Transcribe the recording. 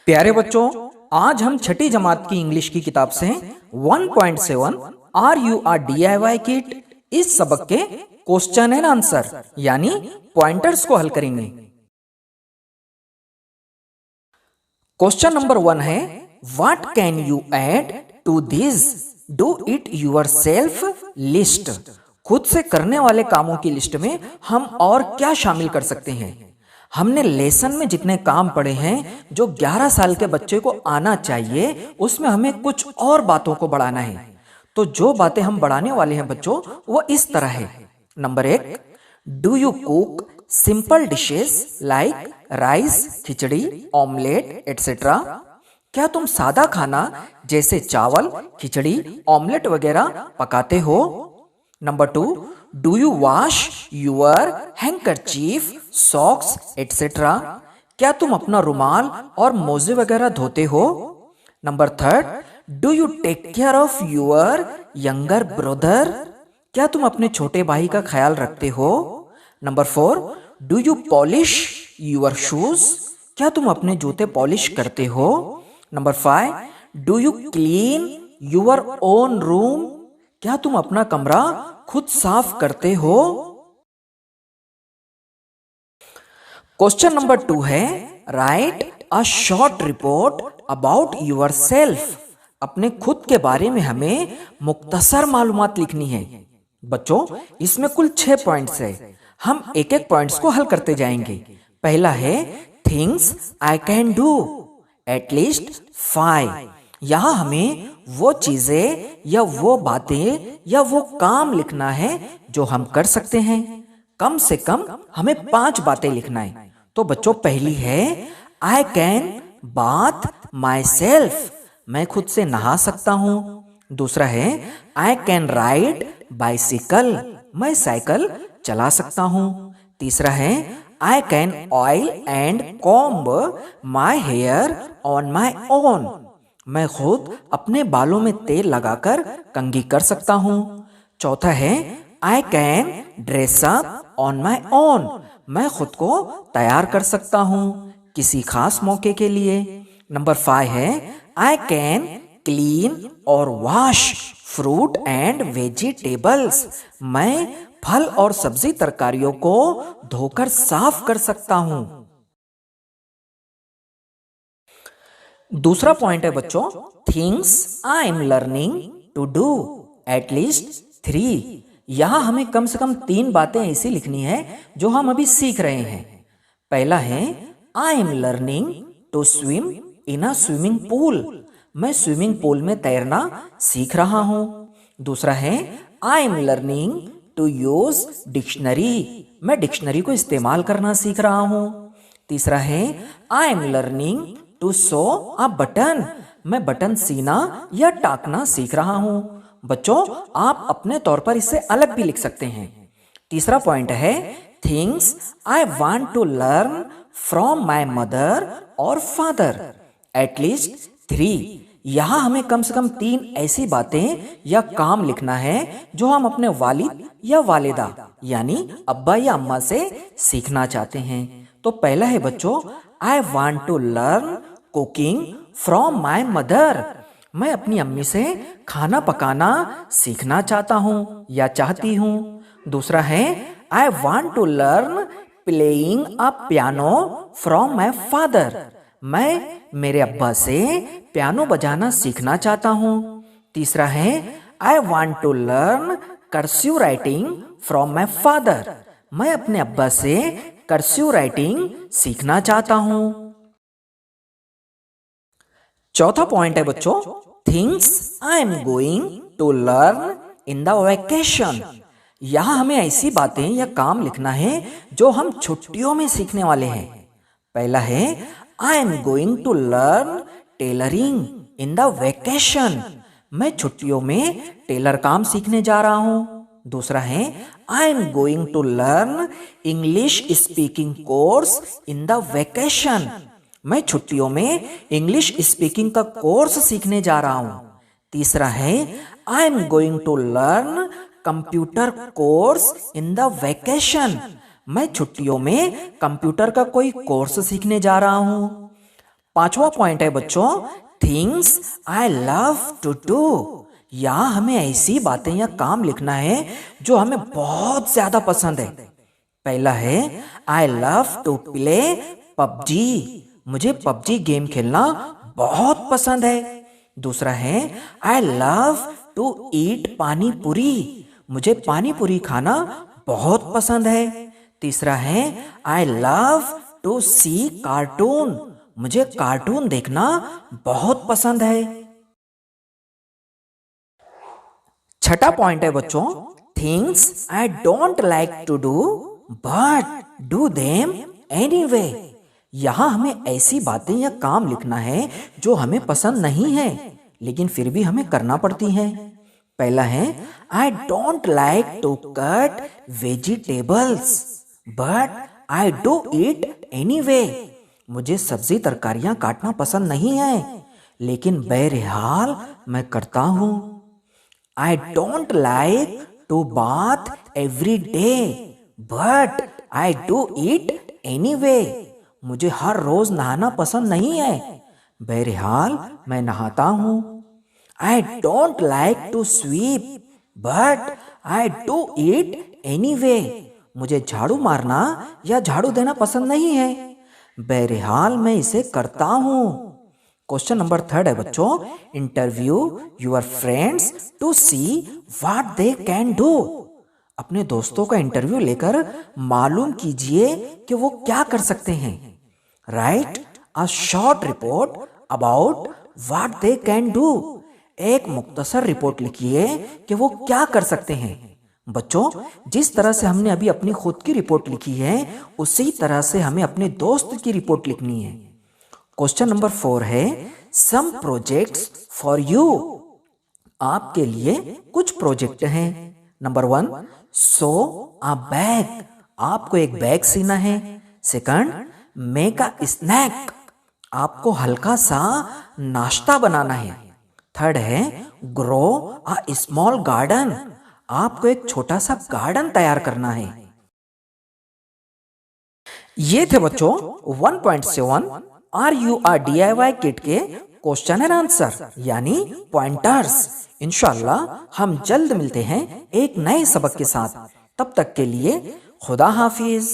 प्यारे बच्चों, आज हम छठी जमात की इंग्लिश की किताब से 1.7 are you are DIY kit इस सबक के क्वेश्चन एंड आंसर यानी पॉइंटर्स को हल करेंगे। क्वेश्चन नंबर 1 है, what can you add to this do it yourself list. खुद से करने वाले कामों की लिस्ट में हम और क्या शामिल कर सकते हैं। हमने लेसन में जितने काम पढ़े हैं जो 11 साल के बच्चे को आना चाहिए, उसमें हमें कुछ और बातों को बढ़ाना है। तो जो बातें हम बढ़ाने वाले हैं बच्चों, वो इस तरह है। Number 1, do you cook simple dishes like rice, khichdi, omelette etcetera. क्या तुम सादा खाना जैसे चावल, खिचड़ी, ऑमलेट वगैरह पकाते हो। Number 2, do you wash your handkerchief, socks etcetera. क्या तुम अपना रुमाल और मोजे वगैरह धोते हो। Number 3, do you take care of your younger brother. क्या तुम अपने छोटे भाई का ख्याल रखते हो। Number 4, do you polish your shoes. क्या तुम अपने जूते पॉलिश करते हो। Number 5, do you clean your own room. क्या तुम अपना कमरा खुद साफ करते हो। क्वेश्चन नंबर 2 है, write a short report about yourself. अपने खुद के बारे में हमें मुख्तसर मालूमात लिखनी है। बच्चों, इसमें कुल 6 पॉइंट्स है। हम एक एक पॉइंट्स को हल करते जाएंगे। पहला है, things I can do at least 5। यहां हमें वो चीजें या वो बातें या वो काम लिखना है जो हम कर सकते हैं। कम से कम हमें 5 बातें लिखना है। तो बच्चों, पहली है, I can bath myself. मैं खुद से नहा सकता हूं। दूसरा है, आई कैन राइड बाइसिकल। मैं साइकिल चला सकता हूं। तीसरा है, I can oil and comb my hair on my own. मैं खुद अपने बालों में तेल लगाकर कंघी कर सकता हूं। चौथा है, I can dress up on my own. मैं खुद को तैयार कर सकता हूं किसी खास मौके के लिए। नंबर 5 है, आई कैन क्लीन और वॉश फ्रूट एंड वेजिटेबल्स। मैं फल और सब्जी तरकारियों को धोकर साफ कर सकता हूं। दूसरा पॉइंट है बच्चों, things I am learning to do at least 3। यहां हमें कम से कम 3 बातें ऐसी लिखनी है जो हम अभी सीख रहे हैं। पहला है, I am learning to swim in a swimming pool. मैं स्विमिंग पूल में तैरना सीख रहा हूं। दूसरा है, I am learning to use dictionary. मैं डिक्शनरी को इस्तेमाल करना सीख रहा हूं। तीसरा है, I am learning to sew a button. मैं बटन सीना या टाकना सीख रहा हूं। बच्चों, आप अपने तौर पर इसे अलग भी लिख सकते हैं। तीसरा पॉइंट है, things I want to learn from my mother और फादर एटलीस्ट 3। यहां हमें कम से कम 3 ऐसी बातें या काम लिखना है जो हम अपने वालिद या वालिदा यानी अब्बा या अम्मा से सीखना चाहते हैं। तो पहला है बच्चों, I want to learn cooking from my mother. मैं अपनी अम्मी से खाना पकाना सीखना चाहता हूँ या चाहती हूँ। दूसरा है, I want to learn playing a piano from my father. मैं मेरे अब्बा से पियानो बजाना सीखना चाहता हूँ। तीसरा है, I want to learn cursive writing from my father. मैं अपने अब्बा से कर्सिव राइटिंग सीखना चाहता हूँ। चौथा पॉइंट है बच्चों, things I am going to learn in the vacation. यहां हमें ऐसी बातें या काम लिखना है जो हम छुट्टियों में सीखने वाले हैं। पहला है, I am going to learn tailoring in the vacation. मैं छुट्टियों में टेलर काम सीखने जा रहा हूं। दूसरा है, I am going to learn English speaking course in the vacation. मैं छुट्टियों में इंग्लिश स्पीकिंग का कोर्स सीखने जा रहा हूं। तीसरा है, I am going to learn computer course in the vacation. मैं छुट्टियों में कंप्यूटर का कोई कोर्स सीखने जा रहा हूं। 5वां पॉइंट है बच्चों, things I love to do. यहाँ हमें ऐसी बातें या काम लिखना है जो हमें बहुत ज्यादा पसंद है। पहला है I love to play PUBG. मुझे पबजी गेम खेलना बहुत पसंद है। दूसरा है आई लव टू ईट पानी पूरी। मुझे पानी पूरी खाना बहुत पसंद है। तीसरा है I love to see cartoon. मुझे कार्टून देखना बहुत पसंद है। छठा पॉइंट है बच्चों, things I don't like to do but do them anyway. यहां हमें ऐसी बातें या काम लिखना है जो हमें पसंद नहीं है लेकिन फिर भी हमें करना पड़ती हैं। पहला है I don't like to cut vegetables but I do it anyway. मुझे सब्जी तरकारियां काटना पसंद नहीं है लेकिन बहरहाल मैं करता हूं। I don't like to bath every day but I do it anyway. मुझे हर रोज नहाना पसंद नहीं है, बहरहाल मैं नहाता हूं। I don't like to sweep but I do it anyway. मुझे झाड़ू मारना या झाड़ू देना पसंद नहीं है, बहरहाल मैं इसे करता हूं। क्वेश्चन नंबर 3 है बच्चों, interview your friends to see what they can do. अपने दोस्तों का इंटरव्यू लेकर मालूम कीजिए कि वो क्या कर सकते हैं। Right a short report about what they can do. एक मुख्तसर रिपोर्ट लिखिए कि वो क्या कर सकते हैं। बच्चों, जिस तरह से हमने अभी अपनी खुद की रिपोर्ट लिखी है उसी तरह से हमें अपने दोस्त की रिपोर्ट लिखनी है। क्वेश्चन नंबर 4 है सम प्रोजेक्ट्स फॉर यू। आपके लिए कुछ प्रोजेक्ट हैं। Number 1 sew a bag. आपको एक बैग सीना है। Second make a snack. आपको हल्का सा नाश्ता बनाना है। थर्ड है ग्रो अ स्मॉल गार्डन। आपको एक छोटा सा गार्डन तैयार करना है। ये थे बच्चों 1.7 are you are DIY kit के क्वेश्चन एंड आंसर यानी पॉइंटर्स। इंशाल्लाह हम जल्द मिलते हैं एक नए सबक के साथ। तब तक के लिए खुदा हाफिज।